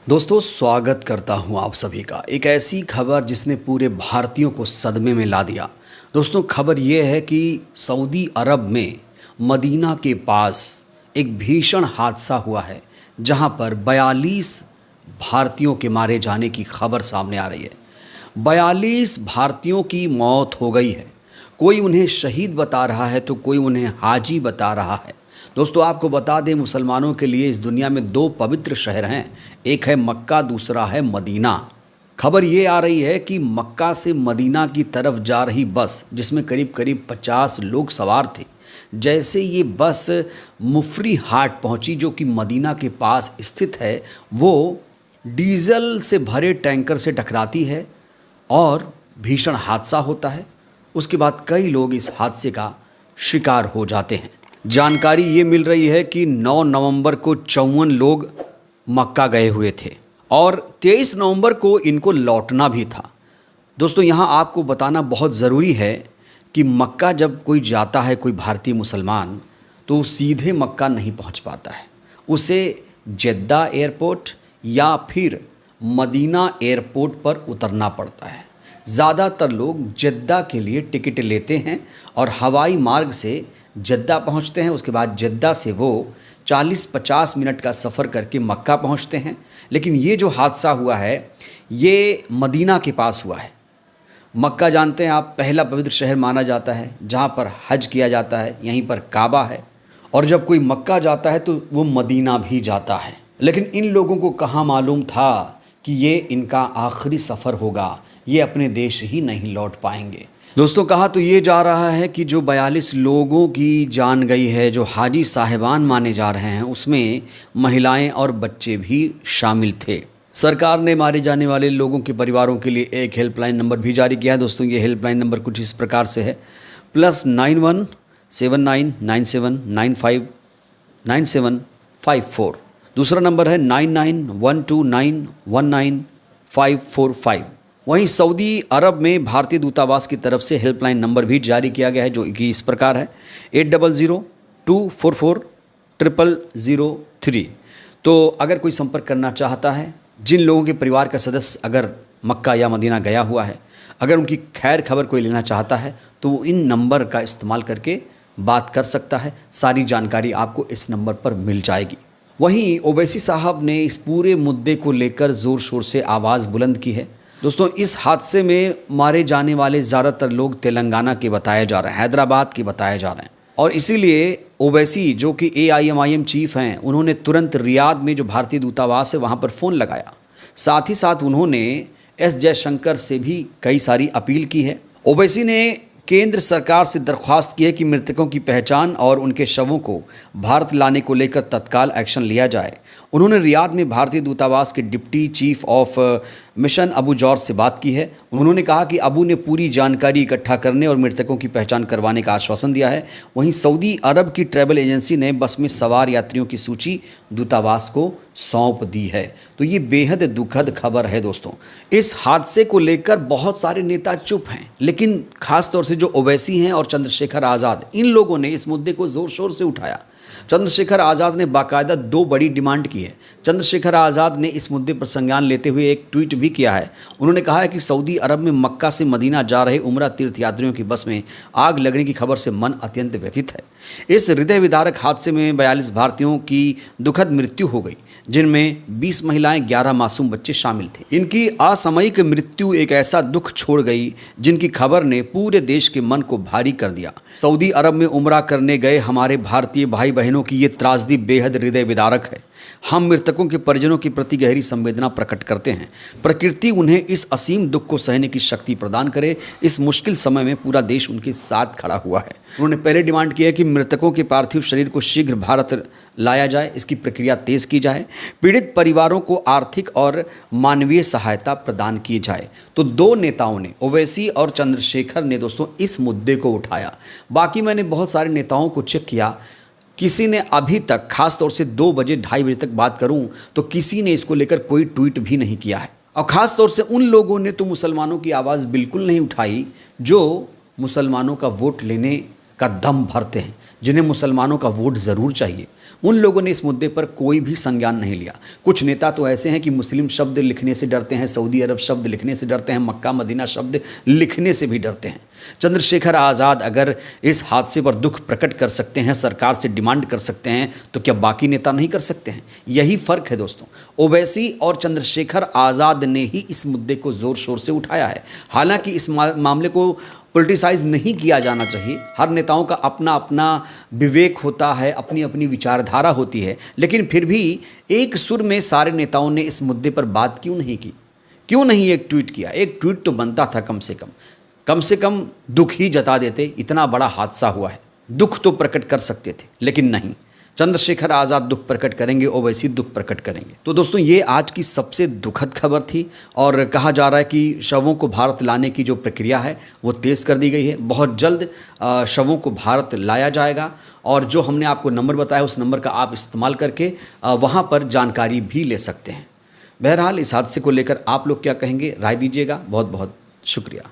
दोस्तों स्वागत करता हूं आप सभी का एक ऐसी खबर जिसने पूरे भारतीयों को सदमे में ला दिया। दोस्तों खबर यह है कि सऊदी अरब में मदीना के पास एक भीषण हादसा हुआ है जहां पर 42 भारतीयों के मारे जाने की खबर सामने आ रही है। 42 भारतीयों की मौत हो गई है। कोई उन्हें शहीद बता रहा है तो कोई उन्हें हाजी बता रहा है। दोस्तों आपको बता दें, मुसलमानों के लिए इस दुनिया में दो पवित्र शहर हैं, एक है मक्का, दूसरा है मदीना। खबर ये आ रही है कि मक्का से मदीना की तरफ जा रही बस जिसमें करीब करीब 50 लोग सवार थे, जैसे ये बस मुफरी हाट पहुंची जो कि मदीना के पास स्थित है, वो डीजल से भरे टैंकर से टकराती है और भीषण हादसा होता है। उसके बाद कई लोग इस हादसे का शिकार हो जाते हैं। जानकारी ये मिल रही है कि 9 नवंबर को 54 लोग मक्का गए हुए थे और 23 नवंबर को इनको लौटना भी था। दोस्तों यहाँ आपको बताना बहुत ज़रूरी है कि मक्का जब कोई जाता है, कोई भारतीय मुसलमान, तो सीधे मक्का नहीं पहुँच पाता है। उसे जेद्दा एयरपोर्ट या फिर मदीना एयरपोर्ट पर उतरना पड़ता है। ज़्यादातर लोग जेद्दा के लिए टिकट लेते हैं और हवाई मार्ग से जेद्दा पहुंचते हैं। उसके बाद जेद्दा से वो 40-50 मिनट का सफ़र करके मक्का पहुंचते हैं। लेकिन ये जो हादसा हुआ है ये मदीना के पास हुआ है। मक्का जानते हैं आप, पहला पवित्र शहर माना जाता है जहाँ पर हज किया जाता है, यहीं पर काबा है। और जब कोई मक्का जाता है तो वो मदीना भी जाता है। लेकिन इन लोगों को कहाँ मालूम था कि ये इनका आखिरी सफ़र होगा, ये अपने देश ही नहीं लौट पाएंगे। दोस्तों कहा तो ये जा रहा है कि जो 42 लोगों की जान गई है, जो हाजी साहिबान माने जा रहे हैं, उसमें महिलाएं और बच्चे भी शामिल थे। सरकार ने मारे जाने वाले लोगों के परिवारों के लिए एक हेल्पलाइन नंबर भी जारी किया है। दोस्तों ये हेल्पलाइन नंबर कुछ इस प्रकार से है, +91 7997 95 9754। दूसरा नंबर है 9912919545। वहीं सऊदी अरब में भारतीय दूतावास की तरफ से हेल्पलाइन नंबर भी जारी किया गया है जो कि इस प्रकार है 8002440003। तो अगर कोई संपर्क करना चाहता है, जिन लोगों के परिवार का सदस्य अगर मक्का या मदीना गया हुआ है, अगर उनकी खैर खबर कोई लेना चाहता है तो वो इन नंबर का इस्तेमाल करके बात कर सकता है। सारी जानकारी आपको इस नंबर पर मिल जाएगी। वहीं ओवैसी साहब ने इस पूरे मुद्दे को लेकर ज़ोर शोर से आवाज़ बुलंद की है। दोस्तों इस हादसे में मारे जाने वाले ज़्यादातर लोग तेलंगाना के बताए जा रहे हैं, हैदराबाद के बताए जा रहे हैं। और इसीलिए ओवैसी जो कि AIMIM चीफ हैं, उन्होंने तुरंत रियाद में जो भारतीय दूतावास है वहाँ पर फ़ोन लगाया। साथ ही साथ उन्होंने S जयशंकर से भी कई सारी अपील की है। ओवैसी ने केंद्र सरकार से दरख्वास्त की है कि मृतकों की पहचान और उनके शवों को भारत लाने को लेकर तत्काल एक्शन लिया जाए। उन्होंने रियाद में भारतीय दूतावास के deputy chief of mission Abu George से बात की है। उन्होंने कहा कि अबू ने पूरी जानकारी इकट्ठा करने और मृतकों की पहचान करवाने का आश्वासन दिया है। वहीं सऊदी अरब की ट्रैवल एजेंसी ने बस में सवार यात्रियों की सूची दूतावास को सौंप दी है। तो ये बेहद दुखद खबर है। दोस्तों इस हादसे को लेकर बहुत सारे नेता चुप हैं, लेकिन खास तौर से जो ओवैसी हैं और चंद्रशेखर आज़ाद, इन लोगों ने इस मुद्दे को ज़ोर शोर से उठाया। चंद्रशेखर आज़ाद ने बाकायदा 2 बड़ी डिमांड की है। चंद्रशेखर आज़ाद ने इस मुद्दे पर संज्ञान लेते हुए एक ट्वीट भी किया है। उन्होंने कहा है कि सऊदी अरब में मक्का से मदीना जा रहे उम्रा तीर्थयात्रियों की बस में आग लगने की खबर से मन अत्यंत व्यथित है। इस हृदय विदारक हादसे में 42 भारतीयों की दुखद मृत्यु हो गई, जिनमें 20 महिलाएं, 11 मासूम बच्चे शामिल थे। इनकी असामयिक मृत्यु एक ऐसा दुख छोड़ गई जिनकी खबर ने पूरे देश के मन को भारी कर दिया। सऊदी अरब में उम्रा करने गए हमारे भारतीय भाई बहनों की ये त्रासदी बेहद हृदय विदारक है। हम मृतकों के परिजनों के प्रति गहरी संवेदना प्रकट करते हैं। प्रकृति उन्हें इस असीम दुख को सहने की शक्ति प्रदान करे। इस मुश्किल समय में पूरा देश उनके साथ खड़ा हुआ है। उन्होंने पहले डिमांड की है कि मृतकों के पार्थिव शरीर को शीघ्र भारत लाया जाए, इसकी प्रक्रिया तेज की जाए, पीड़ित परिवारों को आर्थिक और मानवीय सहायता प्रदान की जाए। तो 2 नेताओं ने, ओवैसी और चंद्रशेखर ने दोस्तों इस मुद्दे को उठाया। बाकी मैंने बहुत सारे नेताओं को चेक किया, किसी ने अभी तक, खास तौर से 2 बजे 2:30 बजे तक बात करूं तो किसी ने इसको लेकर कोई ट्वीट भी नहीं किया है। और ख़ास तौर से उन लोगों ने तो मुसलमानों की आवाज़ बिल्कुल नहीं उठाई जो मुसलमानों का वोट लेने का दम भरते हैं, जिन्हें मुसलमानों का वोट ज़रूर चाहिए, उन लोगों ने इस मुद्दे पर कोई भी संज्ञान नहीं लिया। कुछ नेता तो ऐसे हैं कि मुस्लिम शब्द लिखने से डरते हैं, सऊदी अरब शब्द लिखने से डरते हैं, मक्का मदीना शब्द लिखने से भी डरते हैं। चंद्रशेखर आज़ाद अगर इस हादसे पर दुख प्रकट कर सकते हैं, सरकार से डिमांड कर सकते हैं, तो क्या बाकी नेता नहीं कर सकते हैं? यही फ़र्क है दोस्तों। ओवैसी और चंद्रशेखर आज़ाद ने ही इस मुद्दे को ज़ोर शोर से उठाया है। हालांकि इस मामले को पॉलिटिसाइज नहीं किया जाना चाहिए। हर नेताओं का अपना अपना विवेक होता है, अपनी अपनी विचारधारा होती है, लेकिन फिर भी एक सुर में सारे नेताओं ने इस मुद्दे पर बात क्यों नहीं की? क्यों नहीं एक ट्वीट किया? एक ट्वीट तो बनता था कम से कम दुख ही जता देते। इतना बड़ा हादसा हुआ है, दुख तो प्रकट कर सकते थे, लेकिन नहीं। चंद्रशेखर आज़ाद दुख प्रकट करेंगे, ओवैसी दुख प्रकट करेंगे। तो दोस्तों, ये आज की सबसे दुखद खबर थी और कहा जा रहा है कि शवों को भारत लाने की जो प्रक्रिया है वो तेज़ कर दी गई है। बहुत जल्द शवों को भारत लाया जाएगा और जो हमने आपको नंबर बताया उस नंबर का आप इस्तेमाल करके वहाँ पर जानकारी भी ले सकते हैं। बहरहाल इस हादसे को लेकर आप लोग क्या कहेंगे, राय दीजिएगा। बहुत बहुत शुक्रिया।